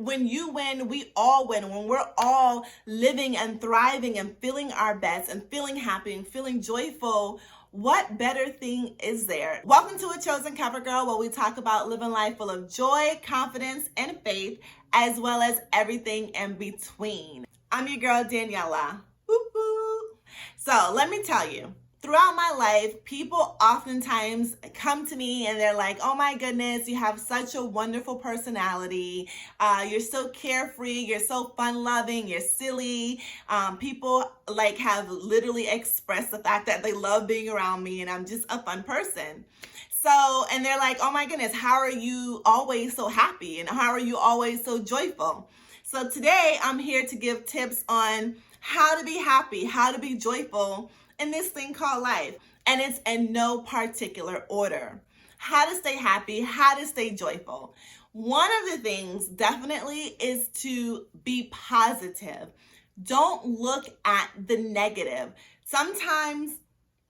when you win, we all win. When we're all living and thriving and feeling our best and feeling happy and feeling joyful, what better thing is there? Welcome to A Chosen CoverGirl, where we talk about living life full of joy, confidence, and faith, as well as everything in between. I'm your girl, Daniela. Woo-hoo. So let me tell you, throughout my life, people oftentimes come to me and they're like, oh my goodness, you have such a wonderful personality. You're so carefree. You're so fun-loving. You're silly. People have literally expressed the fact that they love being around me and I'm just a fun person. So, and they're like, oh my goodness, how are you always so happy? And how are you always so joyful? So today I'm here to give tips on how to be happy, how to be joyful in this thing called life. And it's in no particular order. How to stay happy, how to stay joyful. One of the things definitely is to be positive. Don't look at the negative. Sometimes,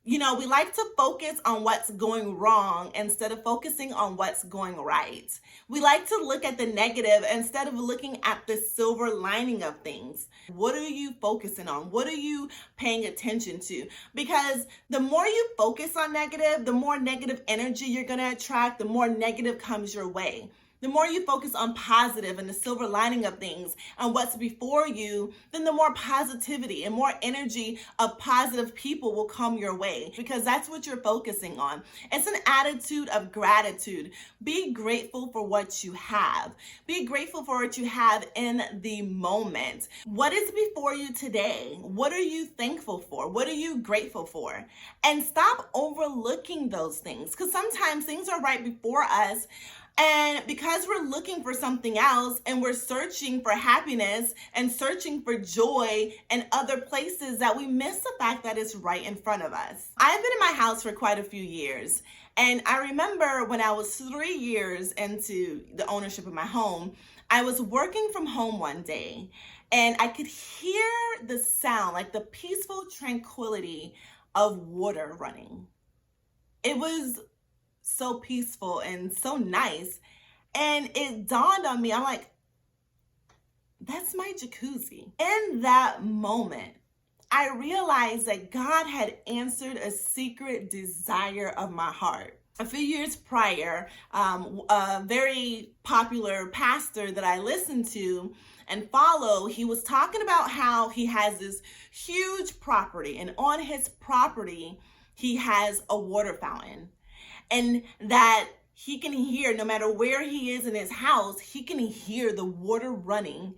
we like to focus on what's going wrong instead of focusing on what's going right. We like to look at the negative instead of looking at the silver lining of things. What are you focusing on? What are you paying attention to? Because the more you focus on negative, the more negative energy you're going to attract, the more negative comes your way. The more you focus on positive and the silver lining of things and what's before you, then the more positivity and more energy of positive people will come your way, because that's what you're focusing on. It's an attitude of gratitude. Be grateful for what you have. Be grateful for what you have in the moment. What is before you today? What are you thankful for? What are you grateful for? And stop overlooking those things, because sometimes things are right before us. And because we're looking for something else and we're searching for happiness and searching for joy in other places, that we miss the fact that it's right in front of us. I've been in my house for quite a few years. And I remember when I was 3 years into the ownership of my home, I was working from home one day and I could hear the sound, like the peaceful tranquility of water running. It was so peaceful and so nice. And it dawned on me, I'm like, that's my jacuzzi. In that moment, I realized that God had answered a secret desire of my heart. A few years prior, a very popular pastor that I listened to and follow, he was talking about how he has this huge property, and on his property, he has a water fountain. And that he can hear, no matter where he is in his house, he can hear the water running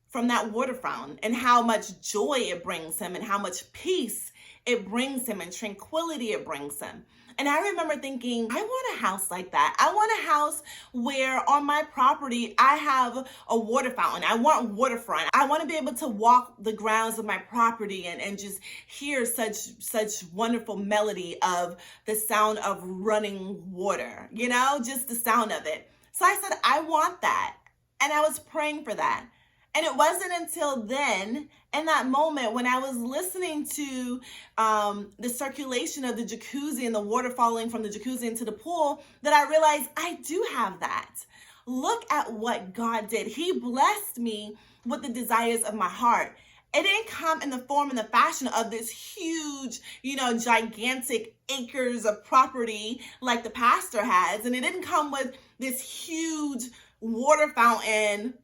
from that water fountain, and how much joy it brings him and how much peace it brings him and tranquility it brings him. And I remember thinking, I want a house like that. I want a house where on my property, I have a water fountain. I want waterfront. I want to be able to walk the grounds of my property and just hear such wonderful melody of the sound of running water, just the sound of it. So I said, I want that. And I was praying for that. And it wasn't until then, in that moment, when I was listening to the circulation of the jacuzzi and the water falling from the jacuzzi into the pool, that I realized I do have that. Look at what God did. He blessed me with the desires of my heart. It didn't come in the form and the fashion of this huge, gigantic acres of property like the pastor has. And it didn't come with this huge water fountain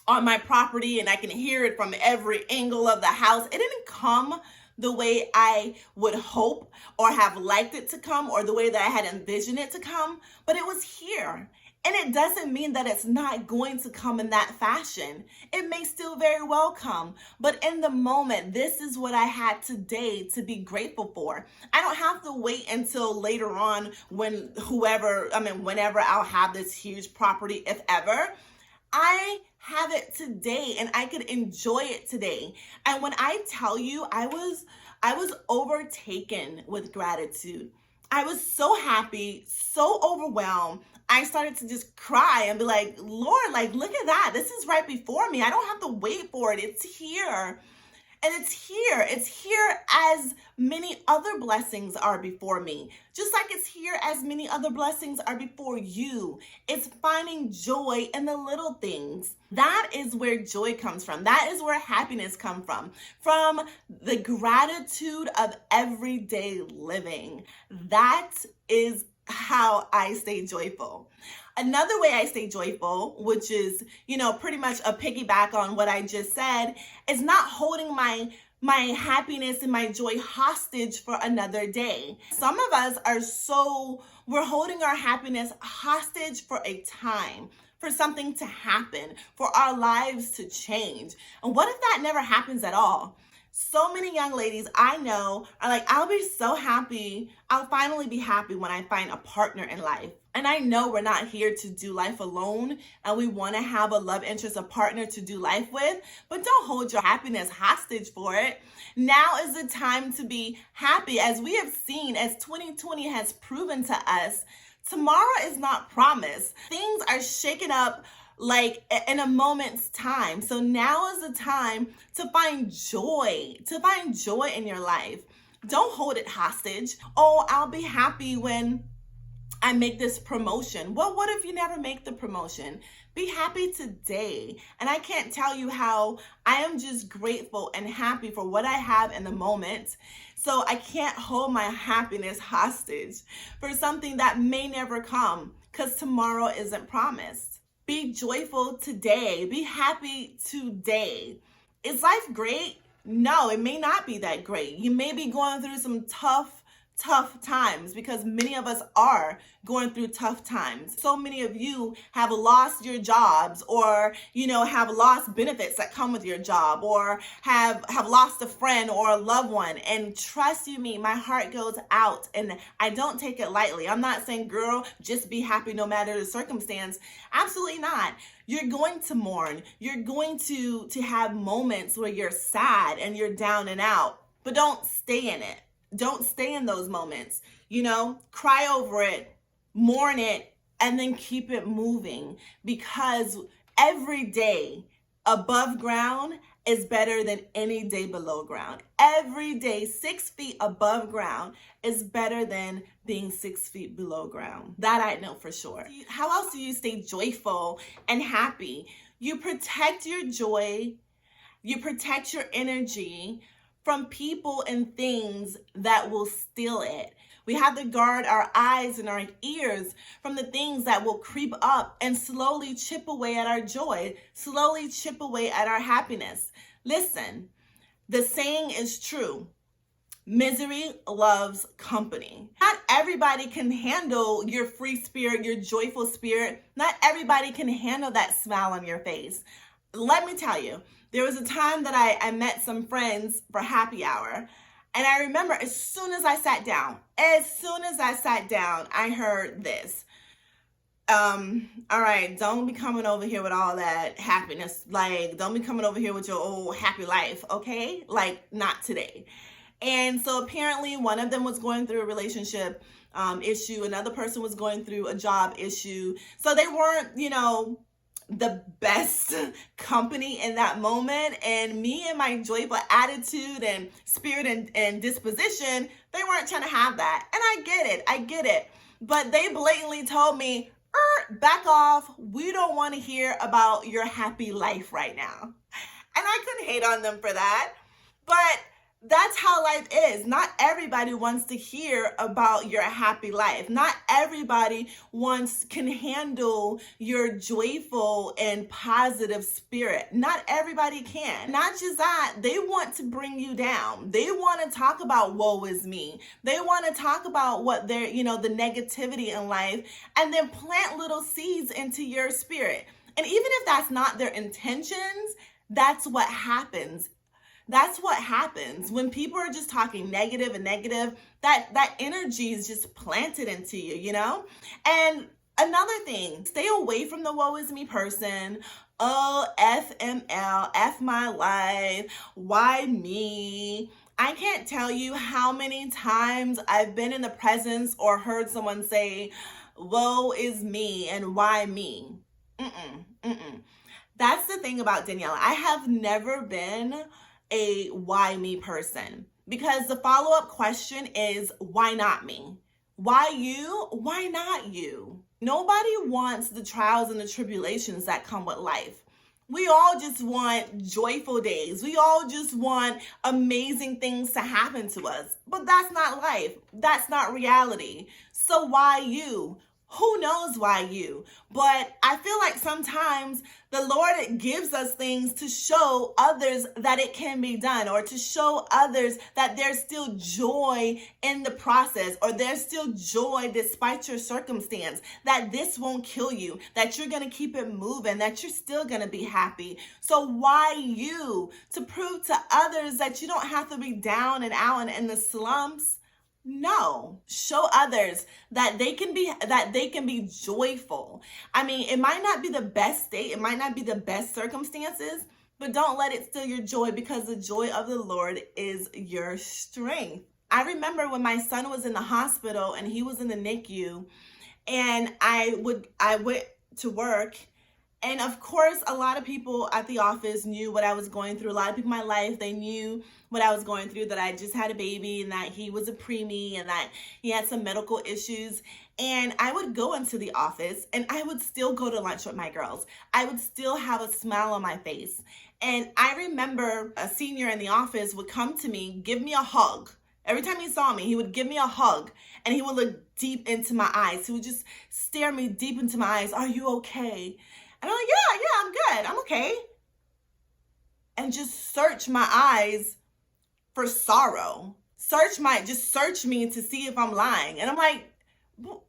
on my property and I can hear it from every angle of the house. It didn't come the way I would hope or have liked it to come, or the way that I had envisioned it to come, but it was here. And it doesn't mean that it's not going to come in that fashion. It may still very well come, but in the moment, this is what I had today to be grateful for. I don't have to wait until later on whenever I'll have this huge property, if ever. I have it today and I could enjoy it today. And when I tell you, I was overtaken with gratitude. I was so happy, so overwhelmed. I started to just cry and be like, Lord, look at that. This is right before me. I don't have to wait for it. It's here. And it's here as many other blessings are before me. Just like it's here as many other blessings are before you. It's finding joy in the little things. That is where joy comes from. That is where happiness comes from the gratitude of everyday living. That is how I stay joyful. Another way I stay joyful, which is, pretty much a piggyback on what I just said, is not holding my happiness and my joy hostage for another day. Some of us we're holding our happiness hostage for a time, for something to happen, for our lives to change. And what if that never happens at all? So many young ladies I know are like, I'll be so happy. I'll finally be happy when I find a partner in life. And I know we're not here to do life alone, and we want to have a love interest, a partner to do life with, but don't hold your happiness hostage for it. Now is the time to be happy. As we have seen, as 2020 has proven to us, tomorrow is not promised. Things are shaken up like in a moment's time. So now is the time to find joy in your life. Don't hold it hostage. Oh, I'll be happy when I make this promotion. Well, what if you never make the promotion? Be happy today. And I can't tell you how I am just grateful and happy for what I have in the moment. So I can't hold my happiness hostage for something that may never come, because tomorrow isn't promised. Be joyful today. Be happy today. Is life great? No, it may not be that great. You may be going through some tough times, because many of us are going through tough times. So many of you have lost your jobs, or have lost benefits that come with your job, or have lost a friend or a loved one. And trust you me, my heart goes out, and I don't take it lightly. I'm not saying, girl, just be happy no matter the circumstance. Absolutely not. You're going to mourn. You're going to have moments where you're sad and you're down and out, but don't stay in it. Don't stay in those moments. Cry over it, mourn it, and then keep it moving, because every day above ground is better than any day below ground. Every day 6 feet above ground is better than being 6 feet below ground. That I know for sure. How else do you stay joyful and happy? You protect your joy, you protect your energy from people and things that will steal it. We have to guard our eyes and our ears from the things that will creep up and slowly chip away at our joy, slowly chip away at our happiness. Listen, the saying is true. Misery loves company. Not everybody can handle your free spirit, your joyful spirit. Not everybody can handle that smile on your face. Let me tell you, there was a time that I met some friends for happy hour. And I remember as soon as I sat down, I heard this. All right, don't be coming over here with all that happiness. Like, don't be coming over here with your old happy life, okay? Like, not today. And so apparently one of them was going through a relationship issue. Another person was going through a job issue. So they weren't, the best company in that moment. And me and my joyful attitude and spirit and disposition, they weren't trying to have that. And I get it. But they blatantly told me, back off. We don't want to hear about your happy life right now. And I couldn't hate on them for that. But that's how life is. Not everybody wants to hear about your happy life. Not everybody can handle your joyful and positive spirit. Not everybody can. Not just that, they want to bring you down. They want to talk about woe is me. They want to talk about what the negativity in life, and then plant little seeds into your spirit. And even if that's not their intentions, that's what happens. That's what happens when people are just talking negative, that energy is just planted into you, And another thing, stay away from the woe is me person. Oh, FML, F my life, why me? I can't tell you how many times I've been in the presence or heard someone say, woe is me and why me? That's the thing about Daniela. I have never been a why me person, because the follow-up question is, why not me? Why you? Why not you? Nobody wants the trials and the tribulations that come with life. We all just want joyful days. We all just want amazing things to happen to us. But that's not life. That's not reality. So why you? Who knows why you? But I feel like sometimes the Lord gives us things to show others that it can be done, or to show others that there's still joy in the process, or there's still joy despite your circumstance, that this won't kill you, that you're going to keep it moving, that you're still going to be happy. So why you? To prove to others that you don't have to be down and out and in the slumps. No, show others that they can be joyful. I mean, it might not be the best state, it might not be the best circumstances, but don't let it steal your joy, because the joy of the Lord is your strength. I remember when my son was in the hospital and he was in the NICU, and I went to work. And of course, a lot of people at the office knew what I was going through. A lot of people in my life, they knew what I was going through, that I just had a baby and that he was a preemie and that he had some medical issues. And I would go into the office and I would still go to lunch with my girls. I would still have a smile on my face. And I remember a senior in the office would come to me, give me a hug. Every time he saw me, he would give me a hug and he would look deep into my eyes. He would just stare me deep into my eyes. Are you okay? And I'm like, yeah, I'm good. I'm okay. And just search my eyes for sorrow. Just search me to see if I'm lying. And I'm like, what?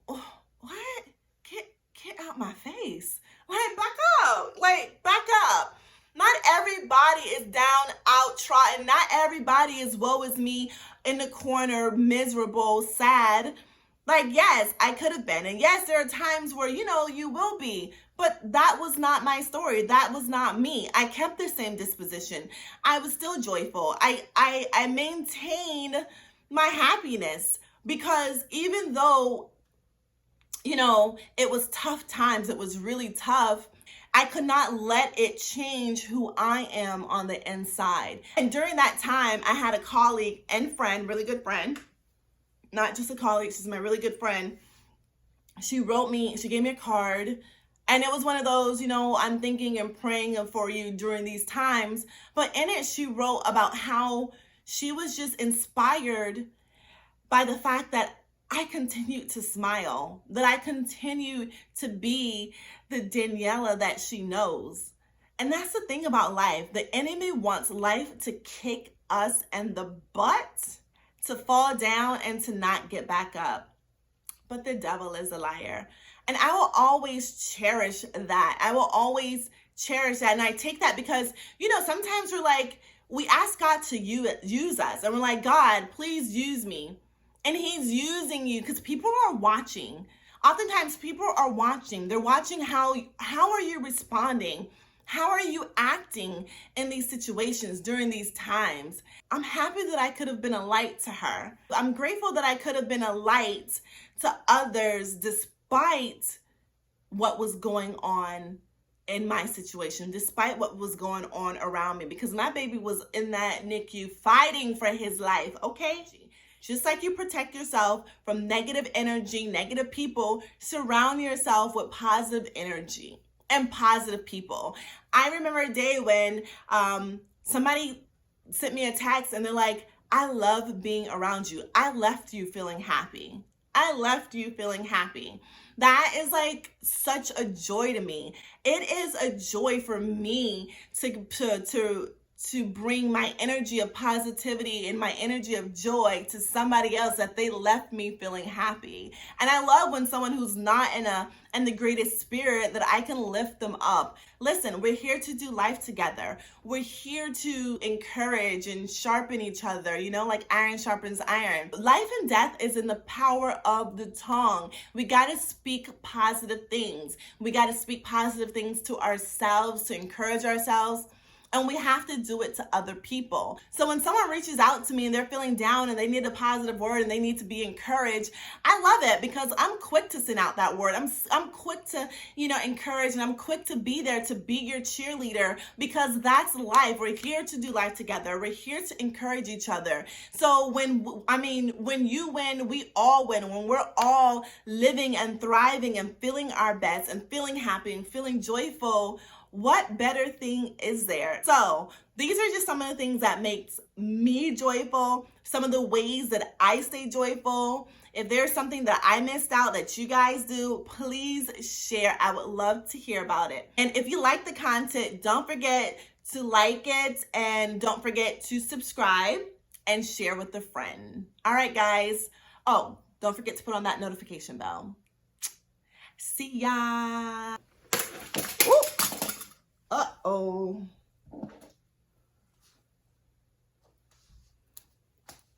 Get out my face. Back up. Not everybody is down, out, trodden. Not everybody is woe is me, in the corner, miserable, sad. Yes, I could have been. And yes, there are times where, you will be. But that was not my story. That was not me. I kept the same disposition. I was still joyful. I maintained my happiness, because even though, it was tough times, it was really tough, I could not let it change who I am on the inside. And during that time, I had a colleague and friend, really good friend, not just a colleague, she's my really good friend. She gave me a card. And it was one of those, I'm thinking and praying for you during these times. But in it, she wrote about how she was just inspired by the fact that I continued to smile, that I continued to be the Daniela that she knows. And that's the thing about life. The enemy wants life to kick us in the butt, to fall down and to not get back up. But the devil is a liar. And I will always cherish that. I will always cherish that. And I take that because, sometimes we ask God to use us. And we're like, God, please use me. And he's using you because people are watching. Oftentimes people are watching. They're watching how are you responding? How are you acting in these situations during these times? I'm happy that I could have been a light to her. I'm grateful that I could have been a light to others despite what was going on in my situation, despite what was going on around me, because my baby was in that NICU fighting for his life, okay? Just like you protect yourself from negative energy, negative people, surround yourself with positive energy and positive people. I remember a day when somebody sent me a text and they're like, I love being around you. I left you feeling happy. I left you feeling happy. That is such a joy to me. It is a joy for me to bring my energy of positivity and my energy of joy to somebody else, that they left me feeling happy. And I love when someone who's not in the greatest spirit, that I can lift them up. Listen, we're here to do life together. We're here to encourage and sharpen each other, like iron sharpens iron. Life and death is in the power of the tongue. We got to speak positive things. We got to speak positive things to ourselves, to encourage ourselves. And we have to do it to other people. So when someone reaches out to me and they're feeling down and they need a positive word and they need to be encouraged, I love it because I'm quick to send out that word. I'm quick to, encourage, and I'm quick to be there to be your cheerleader, because that's life. We're here to do life together. We're here to encourage each other. So when you win, we all win. When we're all living and thriving and feeling our best and feeling happy and feeling joyful, what better thing is there? So these are just some of the things that makes me joyful, some of the ways that I stay joyful. If there's something that I missed out that you guys do, please share. I would love to hear about it. And if you like the content, don't forget to like it, and don't forget to subscribe and share with a friend. All right, guys. Oh, don't forget to put on that notification bell. See ya. Ooh. Uh-oh.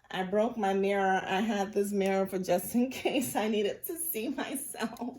I broke my mirror. I had this mirror for just in case I needed to see myself.